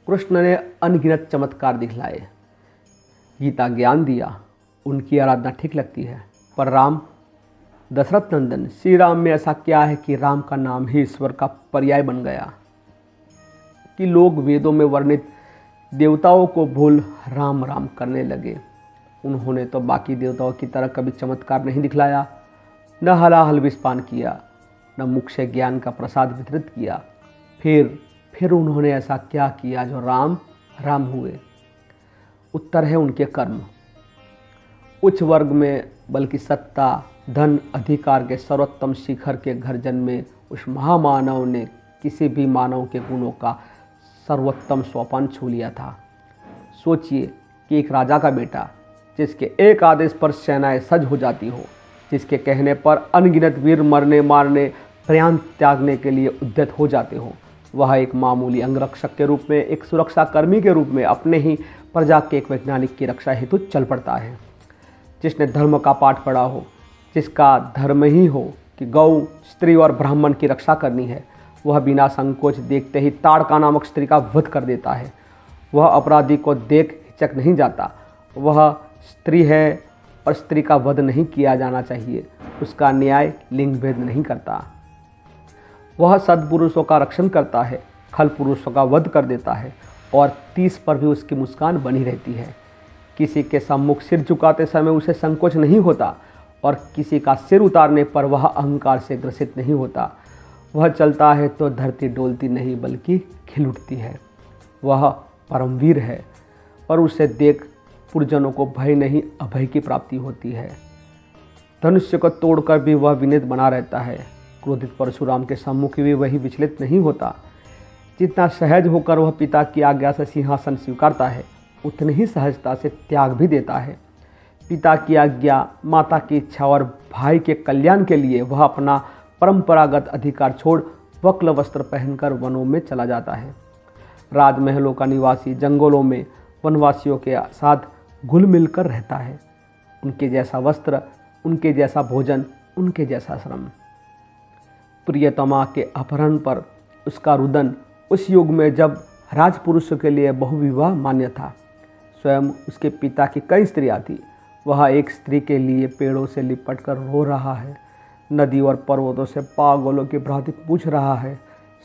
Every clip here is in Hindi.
कृष्ण ने अनगिनत चमत्कार दिखलाए, गीता ज्ञान दिया, उनकी आराधना ठीक लगती है। पर राम, दशरथ नंदन श्री राम में ऐसा क्या है कि राम का नाम ही ईश्वर का पर्याय बन गया कि लोग वेदों में वर्णित देवताओं को भूल राम राम करने लगे। उन्होंने तो बाकी देवताओं की तरह कभी चमत्कार नहीं दिखलाया, न हलाहल विस्पान किया, न मुख से ज्ञान का प्रसाद वितरित किया। फिर उन्होंने ऐसा क्या किया जो राम राम हुए? उत्तर है उनके कर्म। उच्च वर्ग में बल्कि सत्ता, धन, अधिकार के सर्वोत्तम शिखर के घर जन्मे उस महामानव ने किसी भी मानव के गुणों का सर्वोत्तम सोपान छू लिया था। सोचिए कि एक राजा का बेटा, जिसके एक आदेश पर सेनाएं सज हो जाती हो, जिसके कहने पर अनगिनत वीर मरने मारने प्राण त्यागने के लिए उद्यत हो जाते हो, वह एक मामूली अंगरक्षक के रूप में, एक सुरक्षा कर्मी के रूप में अपने ही प्रजा के एक वैज्ञानिक की रक्षा हेतु चल पड़ता है। जिसने धर्म का पाठ पढ़ा हो, जिसका धर्म ही हो कि गौ, स्त्री और ब्राह्मण की रक्षा करनी है, वह बिना संकोच देखते ही ताड़का नामक स्त्री का वध कर देता है। वह अपराधी को देख हिचक नहीं जाता। वह स्त्री है और स्त्री का वध नहीं किया जाना चाहिए। उसका न्याय लिंग भेद नहीं करता। वह सद्पुरुषों का रक्षण करता है, खल पुरुषों का वध कर देता है और 30 पर भी उसकी मुस्कान बनी रहती है। किसी के सम्मुख सिर झुकाते समय उसे संकोच नहीं होता और किसी का सिर उतारने पर वह अहंकार से ग्रसित नहीं होता। वह चलता है तो धरती डोलती नहीं बल्कि खिल उठती है। वह परमवीर है और उसे देख पुरजनों को भय नहीं अभय की प्राप्ति होती है। धनुष्य को तोड़कर भी वह विनीत बना रहता है। क्रोधित परशुराम के सम्मुख भी वही विचलित नहीं होता। जितना सहज होकर वह पिता की आज्ञा से सिंहासन स्वीकारता है, उतनी ही सहजता से त्याग भी देता है। पिता की आज्ञा, माता की इच्छा और भाई के कल्याण के लिए वह अपना परंपरागत अधिकार छोड़ वक्ल वस्त्र पहनकर वनों में चला जाता है। राजमहलों का निवासी जंगलों में वनवासियों के साथ घुल मिलकर रहता है। उनके जैसा वस्त्र, उनके जैसा भोजन, उनके जैसा श्रम। प्रियतमा के अपहरण पर उसका रुदन उस युग में जब राजपुरुषों के लिए बहुविवाह मान्य था। स्वयं उसके पिता की कई स्त्रियां थी। वह एक स्त्री के लिए पेड़ों से लिपट कर रो रहा है, नदी और पर्वतों से पागलों की भांति पूछ रहा है।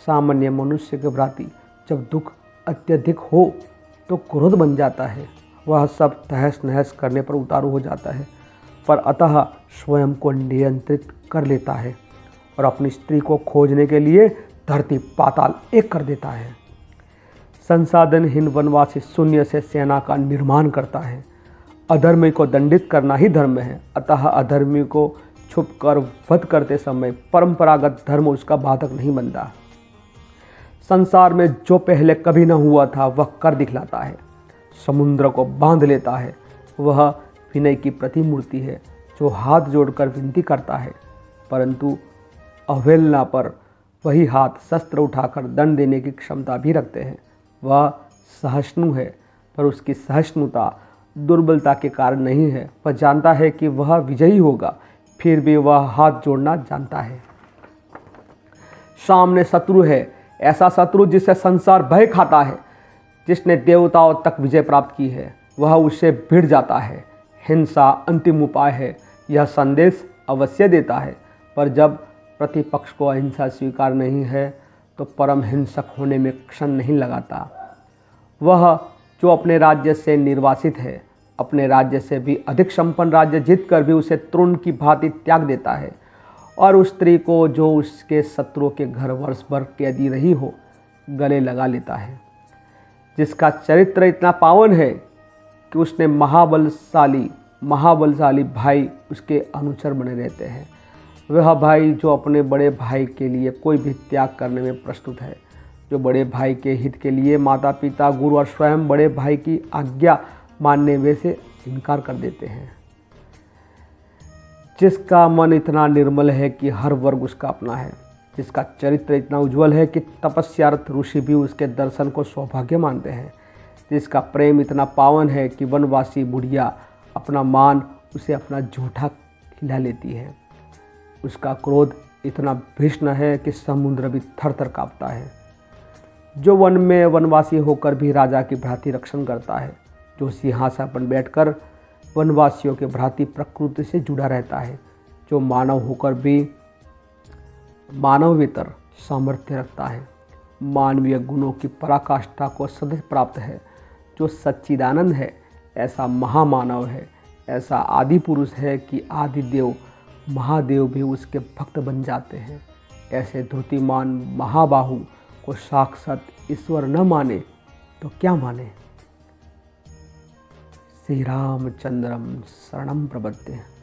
सामान्य मनुष्य के भांति जब दुख अत्यधिक हो तो क्रोध बन जाता है। वह सब तहस नहस करने पर उतारू हो जाता है, पर अतः स्वयं को नियंत्रित कर लेता है और अपनी स्त्री को खोजने के लिए धरती पाताल एक कर देता है। संसाधनहीन वनवासी शून्य से सेना का निर्माण करता है। अधर्मी को दंडित करना ही धर्म है, अतः अधर्मी को छुपकर वध करते समय परंपरागत धर्म उसका बाधक नहीं बनता। संसार में जो पहले कभी न हुआ था वह कर दिखलाता है। समुद्र को बांध लेता है। वह विनय की प्रतिमूर्ति है जो हाथ जोड़कर विनती करता है, परंतु अवहेलना पर वही हाथ शस्त्र उठाकर दंड देने की क्षमता भी रखते हैं। वह सहिष्णु है, पर उसकी सहिष्णुता दुर्बलता के कारण नहीं है। वह जानता है कि वह विजयी होगा, फिर भी वह हाथ जोड़ना जानता है। सामने शत्रु है, ऐसा शत्रु जिससे संसार भय खाता है, जिसने देवताओं तक विजय प्राप्त की है। वह उससे भिड़ जाता है। हिंसा अंतिम उपाय है, यह संदेश अवश्य देता है, पर जब प्रतिपक्ष को अहिंसा स्वीकार नहीं है तो परम हिंसक होने में क्षण नहीं लगाता। वह जो अपने राज्य से निर्वासित है, अपने राज्य से भी अधिक संपन्न राज्य जीतकर भी उसे तृण की भांति त्याग देता है, और उस स्त्री को जो उसके शत्रुओं के घर वर्ष भर कैदी रही हो गले लगा लेता है। जिसका चरित्र इतना पावन है कि उसने महाबलशाली भाई उसके अनुचर बने रहते हैं। वह भाई जो अपने बड़े भाई के लिए कोई भी त्याग करने में प्रस्तुत है, जो बड़े भाई के हित के लिए माता पिता, गुरु और स्वयं बड़े भाई की आज्ञा मानने में से इनकार कर देते हैं। जिसका मन इतना निर्मल है कि हर वर्ग उसका अपना है, जिसका चरित्र इतना उज्जवल है कि तपस्यारत ऋषि भी उसके दर्शन को सौभाग्य मानते हैं, जिसका प्रेम इतना पावन है कि वनवासी बुढ़िया अपना मान उसे अपना जूठा खिला लेती है, उसका क्रोध इतना भीषण है कि समुद्र भी थर थर कांपता है। जो वन में वनवासी होकर भी राजा की भ्रांति रक्षण करता है, जो सिंहासन पर बैठकर वनवासियों के भ्रांति प्रकृति से जुड़ा रहता है, जो मानव होकर भी मानवेतर सामर्थ्य रखता है, मानवीय गुणों की पराकाष्ठा को सदैव प्राप्त है, जो सच्चिदानंद है, ऐसा महामानव है, ऐसा आदि पुरुष है कि आदि देव महादेव भी उसके भक्त बन जाते हैं। ऐसे धृतिमान महाबाहु को साक्षात ईश्वर न माने तो क्या माने। श्री रामचंद्रम शरणम प्रपद्ये।